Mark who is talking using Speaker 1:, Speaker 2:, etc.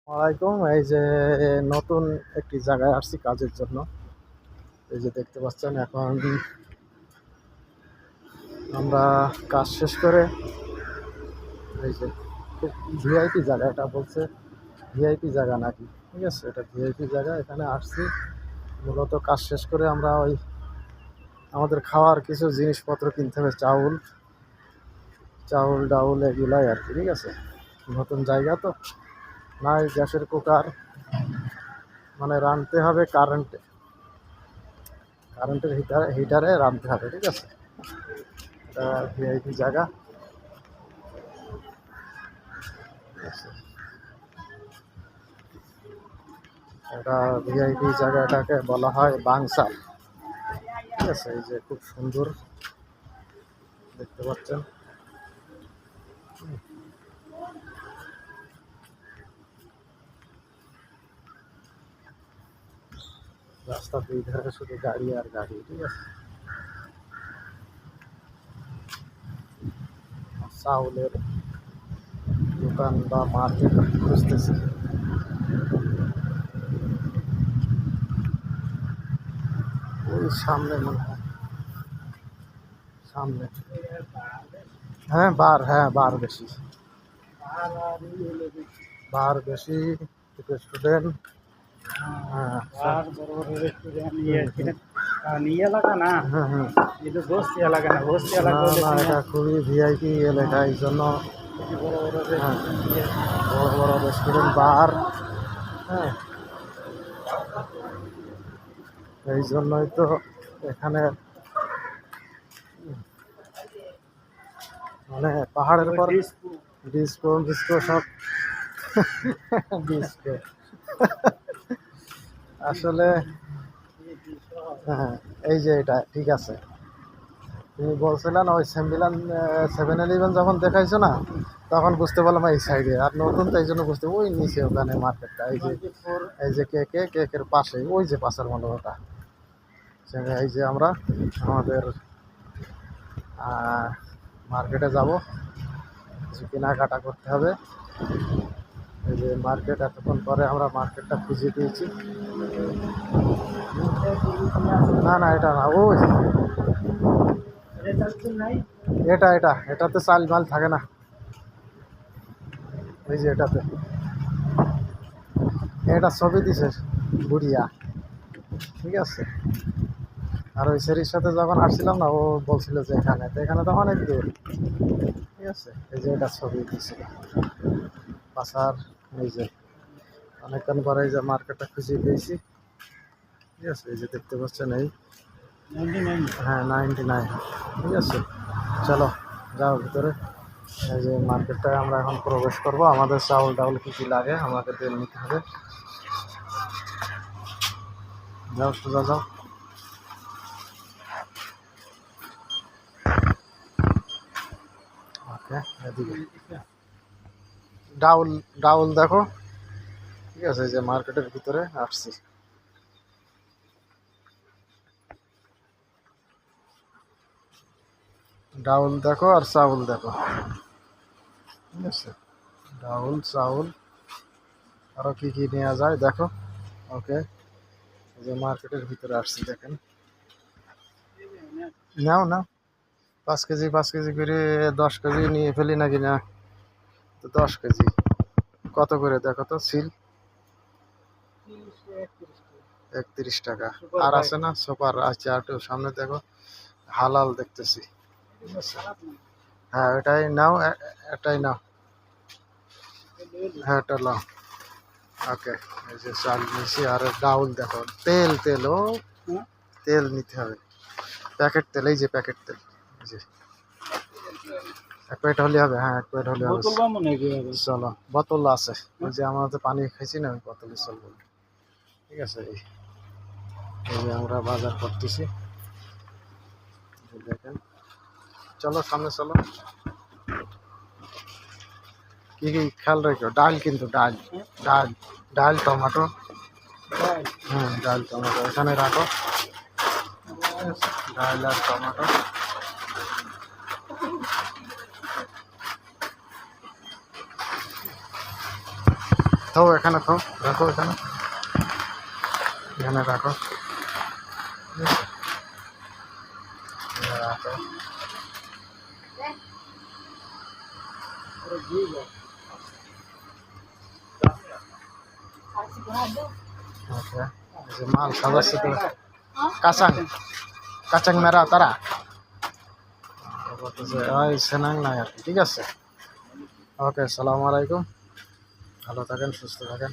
Speaker 1: ওয়ালাইকুম। এই যে নতুন একটি জায়গায় আসছি কাজের জন্য। এই যে দেখতে পাচ্ছেন, এখন আমরা কাজ শেষ করে এই যে খুব ভিআইপি জায়গা, এটা বলছে ভিআইপি জায়গা নাকি, ঠিক আছে, এটা ভিআইপি জায়গা। এখানে আসছি মূলত কাজ শেষ করে আমরা ওই আমাদের খাওয়ার কিছু জিনিসপত্র কিনতে হবে, চাউল চাউল ডাউল এগুলাই আর কি, ঠিক আছে। নতুন জায়গা তো, নাই গ্যাসের কুকার, মানে রাঁধতে হবে কারেন্টের হিটারে রাঁধতে হবে, ঠিক আছে। এটা ভিআইপি জায়গা, ঠিক আছে। এটা ভিআইপি জায়গাটাকে বলা হয় বাংসার, ঠিক আছে। এই যে খুব সুন্দর দেখতে পাচ্ছেন। রাস্তার দুই ধারে শুধু গাড়ি আর গাড়ি, ঠিক আছে। চাউলের দোকান বা মার্কেট খুঁজতেছি। ওই সামনে মনে হয়, সামনে। হ্যাঁ, বার বেশি, বার বেশি, স্টুডেন্ট। হ্যাঁ,
Speaker 2: আর বড় বড় রেস্টুরেন্ট নিয়ে এলাকা না,
Speaker 1: হ্যাঁ, হ্যাঁ।
Speaker 2: এটা বস্তি এলাকা না, বস্তি
Speaker 1: না
Speaker 2: এলাকা হলে
Speaker 1: না, এটা খুবই ভিআইপি এলাকা, এই জন্য
Speaker 2: বড় বড়
Speaker 1: হ্যাঁ,
Speaker 2: রেস্টুরেন্ট।
Speaker 1: বড় বড় রেস্টুরেন্ট, বার। হ্যাঁ, এই জন্যই তো এখানে মানে পাহাড়ের পর ডিস্কো ডিস্কো সব ডিস্কো আসলে। হ্যাঁ, এই যে এটা ঠিক আছে, তুমি বলছিলে না ওই 7-11 যখন দেখাইছো না, তখন বুঝতে পারলাম এই সাইডে। আর নতুন তো এই জন্য বুঝতে, ওই নিচে ওখানে মার্কেটটা, এই যে কেকের পাশে, ওই যে পাশের মণ্ডপটা। এই যে আমরা আমাদের মার্কেটে যাব, কিছু কেনাকাটা করতে হবে। এই যে মার্কেট, এতক্ষণ পরে আমরা মার্কেটটা খুঁজে পেয়েছি। না না, এটা না, ওই এটাতে চাল মাল থাকে না, এই যে এটা ছবি দিছে বুড়িয়া, ঠিক আছে। আর ওই সেরির সাথে যখন আসছিলাম না, ও বলছিল যে এখানে, তো এখানে তো অনেক দূর, ঠিক আছে। এই যে এটা ছবি দিছিল পাশার। এই যে অনেকক্ষণ পরে এই যে মার্কেটটা খুঁজে পেয়েছি, ঠিক আছে। এই যে দেখতে পাচ্ছেন, এই হ্যাঁ 99, ঠিক আছে। চলো যাও ভিতরে। এই যে মার্কেটটায় আমরা এখন প্রবেশ করব। আমাদের চাউল ডাউল কী কী লাগে আমাদের নিতে হবে। যাও সোজা যাও। ওকে, এদিকে ডাউল ডাউল দেখো, ঠিক আছে। যে মার্কেটের ভিতরে আসছি, ডাউল দেখো আর চাউল দেখো, ঠিক আছে। ডাউল চাউল আরো কি কি নেওয়া যায় দেখো। ওকে, এই যে মার্কেটের ভিতরে আসছি, দেখেন। নাও না, 5 কেজি করে, 10 কেজি নিয়ে ফেলি নাকি না, তো 10 কেজি কত করে দেখো তো। সিল 31 টাকা। আর আছে না সুপার, আচ্ছা একটু সামনে দেখো, হালাল দেখতেছি, ঠিক আছে। হ্যাঁ এটাই নাও, এটাই নাও, হ্যাঁ এটা নাও। ওকে, এই যে চাল নিয়েছি। আর ডাউল দেখো, তেল তেল ও তেল নিতে হবে, প্যাকেট তেল, এই যে প্যাকেট তেল, এই যে 1 প্যাকেট হলে হবে। হ্যাঁ 1 প্যাকেট হলে হবে। চলো, বোতল আছে, ওই যে আমরা তো পানি খাইছি না, ওই বোতলে চলবো, ঠিক আছে। এই যে আমরা বাজার করতেছি, দেখেন। চলো সামনে চলো। কি কি খেয়াল রাখো, ডাল কিন্তু ডাল ডাল ডাল টমেটো, হ্যাঁ ডাল টমেটো এখানে রাখো, ডাল আর টমেটো। থাও এখানে থাও, রাখো এখানে, এখানে রাখো, ঠিক আছে? এখানে রাখো। ওকে, এই যে মাল সাজাচ্ছে তো, কাচাং কাচাং মেরা তারা বলতেছে ওই সেনাং নাই আর কি, ঠিক আছে? ওকে, আসসালামু আলাইকুম, ভালো থাকেন, সুস্থ থাকেন।